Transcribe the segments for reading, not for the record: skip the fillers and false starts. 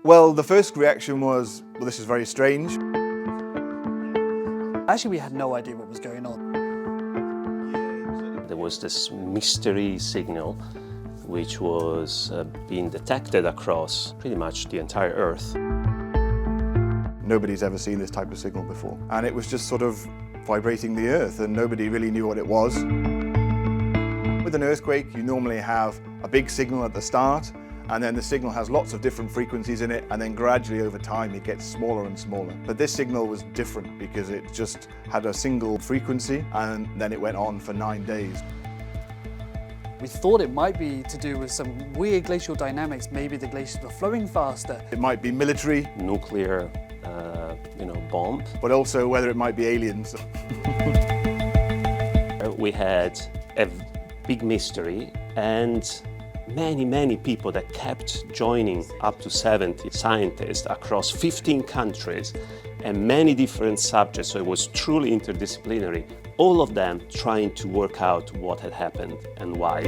Well, the first reaction was, well, this is very strange. Actually, we had no idea what was going on. There was this mystery signal which was being detected across pretty much the entire Earth. Nobody's ever seen this type of signal before. And it was just sort of vibrating the Earth, and nobody really knew what it was. With an earthquake, you normally have a big signal at the start, and then the signal has lots of different frequencies in it, and then gradually over time it gets smaller and smaller. But this signal was different because it just had a single frequency, and then it went on for 9 days. We thought it might be to do with some weird glacial dynamics. Maybe the glaciers were flowing faster. It might be military, Nuclear, bomb. but also whether it might be aliens. We had a big mystery and many people that kept joining, up to 70 scientists across 15 countries and many different subjects, so it was truly interdisciplinary, all of them trying to work out what had happened and why.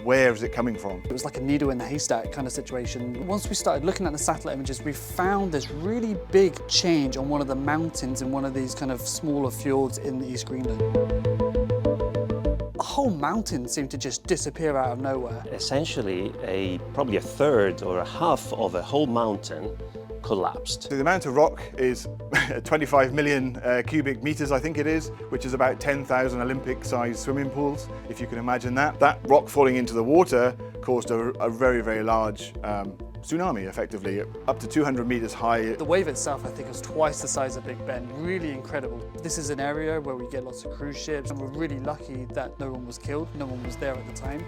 Where is it coming from? It was like a needle in the haystack kind of situation. Once we started looking at the satellite images, we found this really big change on one of the mountains in one of these kind of smaller fjords in East Greenland. The whole mountain seemed to just disappear out of nowhere. Essentially, probably a third or a half of a whole mountain collapsed. So the amount of rock is 25 million cubic meters, I think it is, which is about 10,000 Olympic-sized swimming pools, if you can imagine that. That rock falling into the water caused a very large tsunami, effectively, up to 200 meters high. The wave itself, I think, was twice the size of Big Ben. Really incredible. This is an area where we get lots of cruise ships, and we're really lucky that no one was killed, no one was there at the time.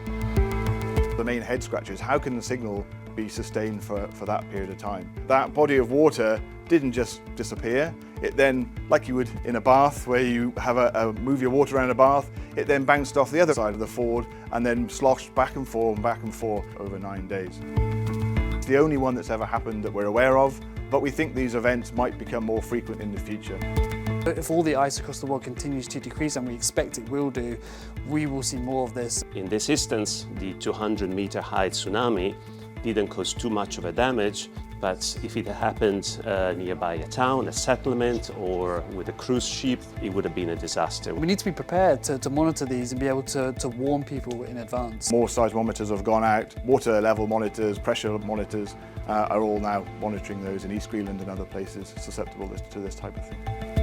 The main head scratcher is how can the signal be sustained for that period of time? That body of water didn't just disappear. It then, like you would in a bath where you have move your water around a bath, it then bounced off the other side of the ford and then sloshed back and forth over 9 days. It's the only one that's ever happened that we're aware of, but we think these events might become more frequent in the future. If all the ice across the world continues to decrease, and we expect it will do, we will see more of this. In this instance, the 200-meter high tsunami didn't cause too much of a damage, but if it had happened nearby a town, a settlement, or with a cruise ship, it would have been a disaster. We need to be prepared to monitor these and be able to warn people in advance. More seismometers have gone out, water level monitors, pressure monitors are all now monitoring those in East Greenland and other places susceptible to this type of thing.